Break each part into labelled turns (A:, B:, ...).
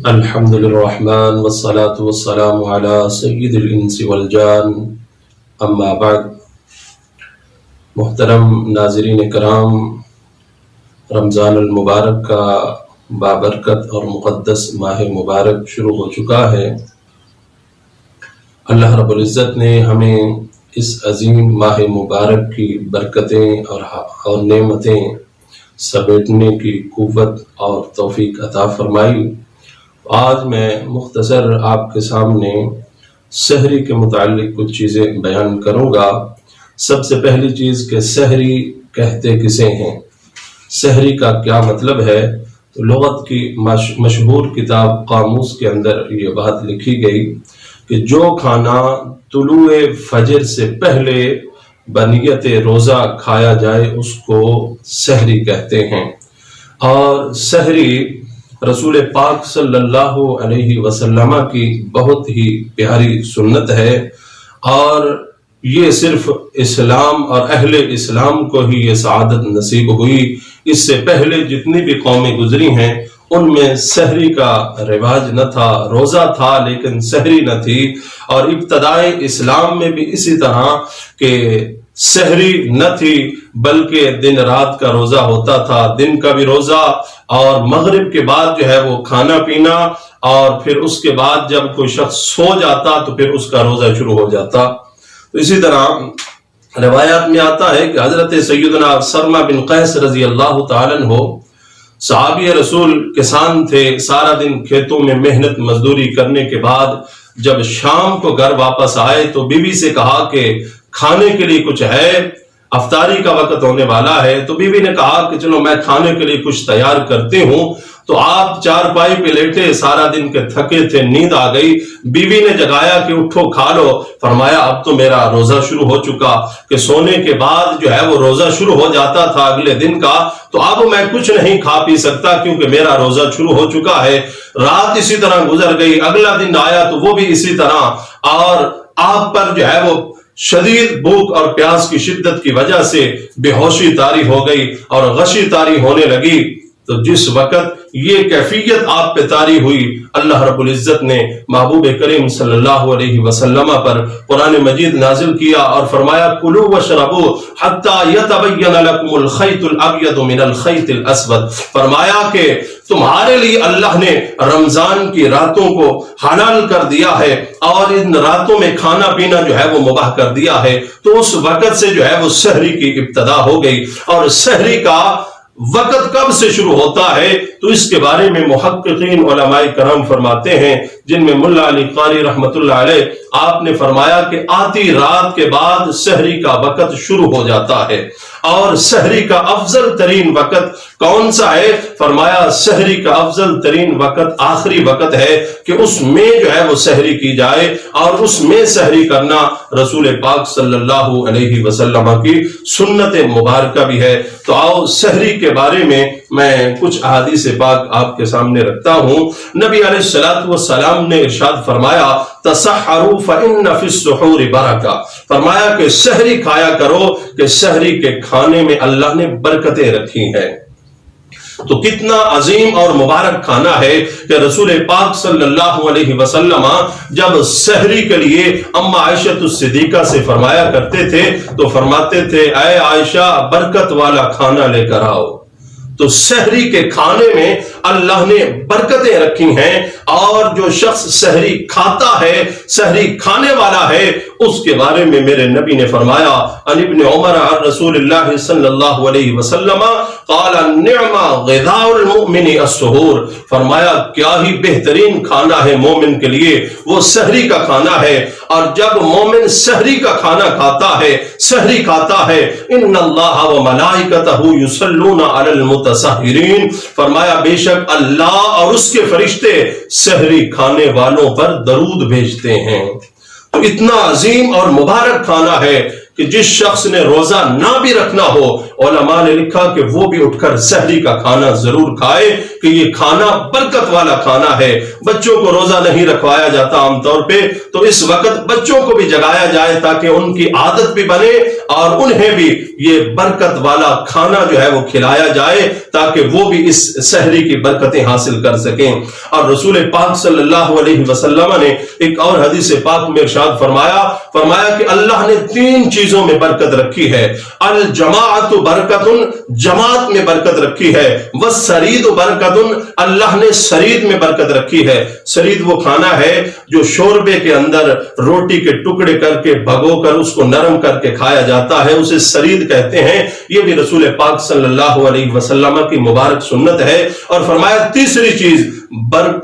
A: الحمد للرحمن والصلاة والسلام على سید الانس والجان اما بعد۔ محترم ناظرین کرام، رمضان المبارک کا بابرکت اور مقدس ماہ مبارک شروع ہو چکا ہے۔ اللہ رب العزت نے ہمیں اس عظیم ماہ مبارک کی برکتیں اور نعمتیں سمیٹنے کی قوت اور توفیق عطا فرمائی۔ آج میں مختصر آپ کے سامنے سحری کے متعلق کچھ چیزیں بیان کروں گا۔ سب سے پہلی چیز کہ سحری کہتے کسے ہیں، سحری کا کیا مطلب ہے؟ تو لغت کی مشہور کتاب قاموس کے اندر یہ بات لکھی گئی کہ جو کھانا طلوع فجر سے پہلے بنیت روزہ کھایا جائے اس کو سحری کہتے ہیں۔ اور سحری رسول پاک صلی اللہ علیہ وسلم کی بہت ہی پیاری سنت ہے، اور یہ صرف اسلام اور اہل اسلام کو ہی یہ سعادت نصیب ہوئی۔ اس سے پہلے جتنی بھی قومیں گزری ہیں ان میں سحری کا رواج نہ تھا، روزہ تھا لیکن سحری نہ تھی۔ اور ابتدائے اسلام میں بھی اسی طرح کہ سحری نہ تھی بلکہ دن رات کا روزہ ہوتا تھا، دن کا بھی روزہ، اور مغرب کے بعد جو ہے وہ کھانا پینا، اور پھر اس کے بعد جب کوئی شخص سو جاتا تو پھر اس کا روزہ شروع ہو جاتا۔ تو اسی طرح روایات میں آتا ہے کہ حضرت سیدنا سرما بن قیس رضی اللہ تعالیٰ عنہ صحابی رسول کسان تھے، سارا دن کھیتوں میں محنت مزدوری کرنے کے بعد جب شام کو گھر واپس آئے تو بیوی سے کہا کہ کھانے کے لیے کچھ ہے، افطاری کا وقت ہونے والا ہے۔ تو بیوی نے کہا کہ چلو میں کھانے کے لیے کچھ تیار کرتی ہوں۔ تو آپ چارپائی پہ لیٹے، سارا دن کے تھکے تھے، نیند آ گئی، بیوی نے جگایا کہ اٹھو کھا لو۔ فرمایا اب تو میرا روزہ شروع ہو چکا، کہ سونے کے بعد جو ہے وہ روزہ شروع ہو جاتا تھا اگلے دن کا، تو اب میں کچھ نہیں کھا پی سکتا کیونکہ میرا روزہ شروع ہو چکا ہے۔ رات اسی طرح گزر گئی، اگلا دن آیا تو وہ بھی اسی طرح، اور آپ پر جو ہے وہ شدید بھوک اور پیاس کی شدت کی وجہ سے بے ہوشی طاری ہو گئی اور غشی طاری ہونے لگی۔ تو جس وقت یہ کیفیت آپ پہ طاری ہوئی، اللہ رب العزت نے محبوب کریم صلی اللہ علیہ وسلم پر قرآن مجید نازل کیا اور فرمایا کلوا واشربوا حتی یتبین لکم الخیط الابیض من الخیط الاسود۔ فرمایا کہ تمہارے لیے اللہ نے رمضان کی راتوں کو حلال کر دیا ہے اور ان راتوں میں کھانا پینا جو ہے وہ مباح کر دیا ہے۔ تو اس وقت سے جو ہے وہ سحری کی ابتدا ہو گئی۔ اور سحری کا وقت کب سے شروع ہوتا ہے تو اس کے بارے میں محققین علماء کرام فرماتے ہیں، جن میں ملا علی قاری رحمت اللہ علیہ، آپ نے فرمایا کہ آتی رات کے بعد سحری کا وقت شروع ہو جاتا ہے۔ اور سحری کا افضل ترین وقت کون سا ہے؟ فرمایا سحری کا افضل ترین وقت آخری وقت ہے کہ اس میں جو ہے وہ سحری کی جائے، اور اس میں سحری کرنا رسول پاک صلی اللہ علیہ وسلم کی سنت مبارکہ بھی ہے۔ تو آؤ سحری کے بارے میں کچھ احادیث پاک آپ کے سامنے رکھتا ہوں۔ نبی علیہ الصلوۃ والسلام نے ارشاد فرمایا تسحروا فإن فی السحور برکہ، فرمایا کہ سحری کھایا کرو کہ سحری کے کھانے میں اللہ نے برکتیں رکھی ہیں۔ تو کتنا عظیم اور مبارک کھانا ہے کہ رسول پاک صلی اللہ علیہ وسلم جب سحری کے لیے اما عائشہ الصدیقہ سے فرمایا کرتے تھے تو فرماتے تھے اے عائشہ برکت والا کھانا لے کر آؤ۔ تو سحری کے کھانے میں اللہ نے برکتیں رکھی ہیں، اور جو شخص سحری کھاتا ہے، سحری کھانے والا ہے، اس کے بارے میں میرے نبی نے فرمایا عن ابن عمر عن رسول اللہ صلی اللہ علیہ وسلم قال نعم غذاء المؤمن السحور، فرمایا کیا ہی بہترین کھانا ہے مومن کے لیے، وہ سحری کا کھانا ہے۔ اور جب مومن سحری کا کھانا کھاتا ہے، سحری کھاتا ہے، ان اللہ و ملائکتہ یصلون علی المتسحرین، فرمایا بے شک اللہ اور اس کے فرشتے سحری کھانے والوں پر درود بھیجتے ہیں۔ تو اتنا عظیم اور مبارک کھانا ہے کہ جس شخص نے روزہ نہ بھی رکھنا ہو علماء نے لکھا کہ وہ بھی اٹھ کر سحری کا کھانا ضرور کھائے کہ یہ کھانا برکت والا کھانا ہے۔ بچوں کو روزہ نہیں رکھوایا جاتا عام طور پہ، تو اس وقت بچوں کو بھی جگایا جائے تاکہ ان کی عادت بھی بنے اور انہیں بھی یہ برکت والا کھانا جو ہے وہ کھلایا جائے تاکہ وہ بھی اس سحری کی برکتیں حاصل کر سکیں۔ اور رسول پاک صلی اللہ علیہ وسلم نے ایک اور حدیث پاک میں ارشاد فرمایا کہ اللہ نے 3 چیزوں میں برکت رکھی ہے۔ الجماعت برکت، جماعت میں برکت رکھی ہے۔ والسرید برکت، اللہ نے سرید میں برکت رکھی ہے۔ سرید وہ کھانا ہے جو شوربے کے اندر روٹی کے ٹکڑے کر کے بھگو کر اس کو نرم کر کے کھایا جاتا ہے، اسے سرید کہتے ہیں۔ یہ بھی رسول پاک صلی اللہ علیہ وسلم کی مبارک سنت ہے۔ اور فرمایا تیسری چیز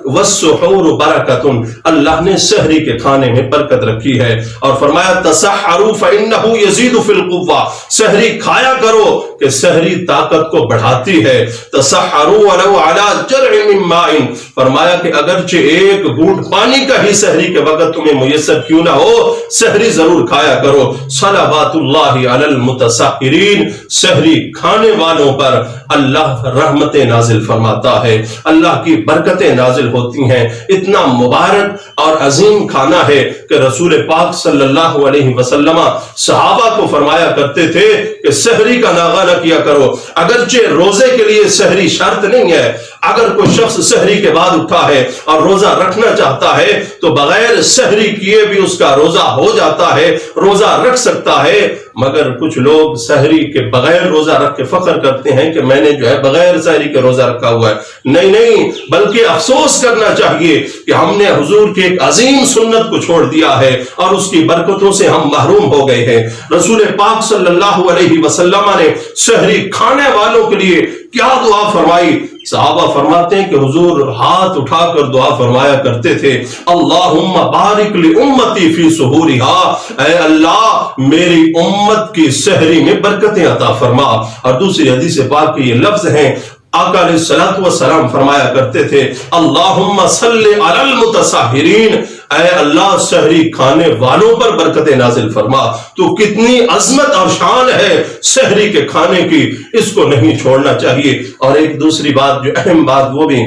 A: والسحور برکت، اللہ نے سحری کے کھانے میں برکت رکھی ہے۔ اور فرمایا تسحروا فإنه يزيد في القوة، سحری کھایا کرو کہ سحری طاقت کو بڑھاتی ہے۔ تسحروا ولو على جرع من ماء، فرمایا کہ اگرچہ ایک گھونٹ پانی کا ہی سحری کے وقت تمہیں میسر کیوں نہ ہو، سحری ضرور کھایا کرو۔ صلوات اللہ علی المتسحرین، سحری کھانے والوں پر اللہ رحمتیں نازل فرماتا ہے، اللہ کی برکتیں نازل ہوتی ہیں۔ اتنا مبارک اور عظیم کھانا ہے کہ رسول پاک صلی اللہ علیہ وسلم صحابہ کو فرمایا کرتے تھے کہ سحری کا ناغہ نہ کیا کرو، اگرچہ روزے کے لیے سحری شرط نہیں ہے، اگر کوئی شخص سحری کے بعد اٹھا ہے اور روزہ رکھنا چاہتا ہے تو بغیر سحری کیے بھی اس کا روزہ ہو جاتا ہے، روزہ رکھ سکتا ہے۔ مگر کچھ لوگ سحری کے بغیر روزہ رکھ کے فخر کرتے ہیں کہ میں نے جو ہے بغیر سحری کے روزہ رکھا ہوا ہے۔ نہیں، بلکہ افسوس کرنا چاہیے کہ ہم نے حضور کی ایک عظیم سنت کو چھوڑ دیا ہے اور اس کی برکتوں سے ہم محروم ہو گئے ہیں۔ رسول پاک صلی اللہ علیہ وسلم نے سحری کھانے والوں کے لیے کیا دعا فرمائی؟ صحابہ فرماتے ہیں کہ حضور ہاتھ اٹھا کر دعا فرمایا کرتے تھے، اللہم بارک لامتی فی سحورہا، اے اللہ میری امت کی سحری میں برکتیں عطا فرما۔ اور دوسری حدیث پاک کے یہ لفظ ہیں، آقا علیہ الصلوۃ والسلام فرمایا کرتے تھے، اللہم صلی علی المتسحرین، اے اللہ سحری کھانے والوں پر برکتیں نازل فرما۔ تو کتنی عظمت اور شان ہے سحری کے کھانے کی، اس کو نہیں چھوڑنا چاہیے۔ اور ایک دوسری بات جو اہم بات وہ بھی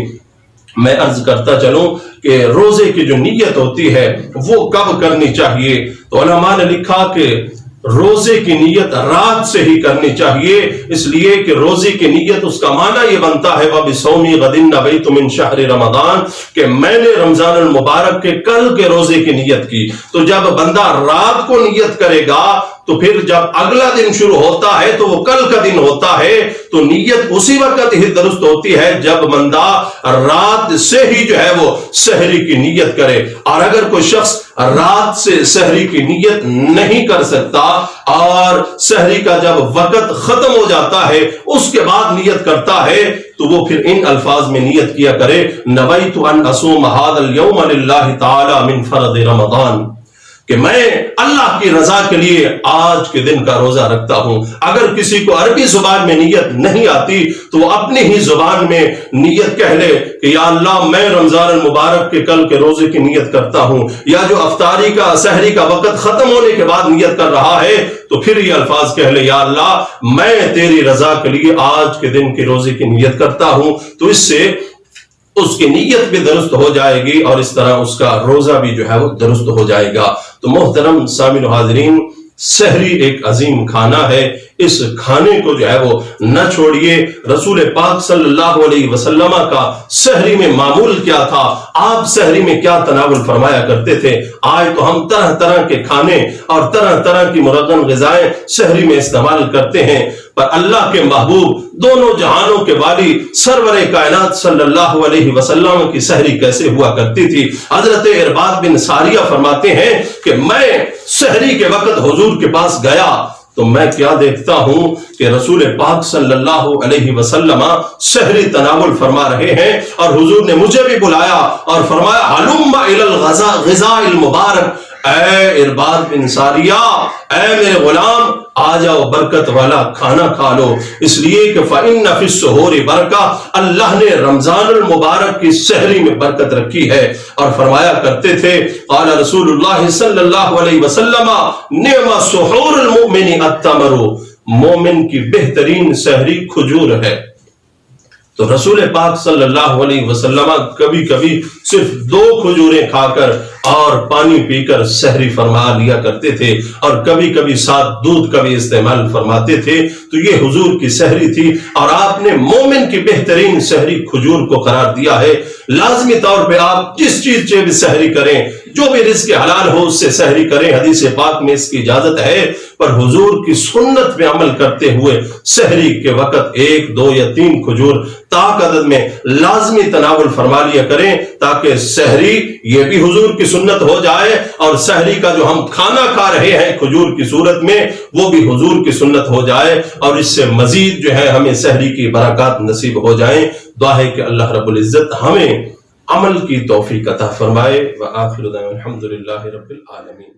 A: میں عرض کرتا چلوں کہ روزے کی جو نیت ہوتی ہے وہ کب کرنی چاہیے؟ تو علماء نے لکھا کہ روزے کی نیت رات سے ہی کرنی چاہیے، اس لیے کہ روزے کی نیت اس کا معنی یہ بنتا ہے وَبِصَوْمِ غَدٍ نَوَيْتُ مِنْ شَهْرِ رمضان، کہ میں نے رمضان المبارک کے کل کے روزے کی نیت کی۔ تو جب بندہ رات کو نیت کرے گا تو پھر جب اگلا دن شروع ہوتا ہے تو وہ کل کا دن ہوتا ہے، تو نیت اسی وقت ہی درست ہوتی ہے جب بندہ رات سے ہی جو ہے وہ سحری کی نیت کرے۔ اور اگر کوئی شخص رات سے سحری کی نیت نہیں کر سکتا اور سحری کا جب وقت ختم ہو جاتا ہے اس کے بعد نیت کرتا ہے تو وہ پھر ان الفاظ میں نیت کیا کرے، نویت ان اصوم ھذا اليوم للہ تعالی من فرض رمضان، کہ میں اللہ کی رضا کے لیے آج کے دن کا روزہ رکھتا ہوں۔ اگر کسی کو عربی زبان میں نیت نہیں آتی تو وہ اپنی ہی زبان میں نیت کہہ لے کہ یا اللہ میں رمضان المبارک کے کل کے روزے کی نیت کرتا ہوں، یا جو افطاری کا سحری کا وقت ختم ہونے کے بعد نیت کر رہا ہے تو پھر یہ الفاظ کہہ لے یا اللہ میں تیری رضا کے لیے آج کے دن کے روزے کی نیت کرتا ہوں، تو اس سے اس کی نیت بھی درست ہو جائے گی اور اس طرح اس کا روزہ بھی جو ہے وہ درست ہو جائے گا۔ تو محترم سامعین و حاضرین، سحری ایک عظیم کھانا ہے، اس کھانے کو جو ہے وہ نہ چھوڑیے۔ رسول پاک صلی اللہ علیہ وسلم کا سحری میں معمول کیا تھا، آپ سحری میں کیا تناول فرمایا کرتے تھے؟ آج تو ہم طرح طرح کے کھانے اور طرح طرح کی مرغن غذائیں سحری میں استعمال کرتے ہیں، پر اللہ کے محبوب دونوں جہانوں کے والی سرور کائنات صلی اللہ علیہ وسلم کی سحری کیسے ہوا کرتی تھی؟ حضرت ارباد بن ساریہ فرماتے ہیں کہ میں سحری کے وقت حضور کے پاس گیا تو میں کیا دیکھتا ہوں کہ رسول پاک صلی اللہ علیہ وسلم سحری تناول فرما رہے ہیں، اور حضور نے مجھے بھی بلایا اور فرمایا ہلم الی الغذاء المبارک، اے ارباد بن ساریہ، اے میرے غلام آ جاؤ برکت والا کھانا کھا لو، اس لیے کہ فإن فی السحور برکہ، اللہ نے رمضان المبارک کی سحری میں برکت رکھی ہے۔ اور فرمایا کرتے تھے قال رسول اللہ صلی اللہ علیہ وسلم نعم سحور المؤمن التمر، مومن کی بہترین سحری کھجور ہے۔ تو رسول پاک صلی اللہ علیہ وسلم کبھی کبھی صرف 2 کھجوریں کھا کر اور پانی پی کر سحری فرما لیا کرتے تھے، اور کبھی کبھی ساتھ دودھ کا بھی استعمال فرماتے تھے۔ تو یہ حضور کی سحری تھی، اور آپ نے مومن کی بہترین سحری کھجور کو قرار دیا ہے۔ لازمی طور پہ آپ جس چیز سے بھی سحری کریں، جو بھی رزق حلال ہو اس سے سحری کریں، حدیث پاک میں اس کی اجازت ہے، پر حضور کی سنت پہ عمل کرتے ہوئے سحری کے وقت 1، 2 یا 3 کھجور طاق عدد میں لازمی تناول فرما لیا کریں، تاکہ سحری یہ بھی حضور کی سنت ہو جائے، اور سحری کا جو ہم کھانا کھا رہے ہیں کھجور کی صورت میں وہ بھی حضور کی سنت ہو جائے، اور اس سے مزید جو ہے ہمیں سحری کی برکات نصیب ہو جائیں۔ دعا ہے کہ اللہ رب العزت ہمیں عمل کی توفیق عطا فرمائے۔ وآخر دعوانا الحمدللہ رب العالمین۔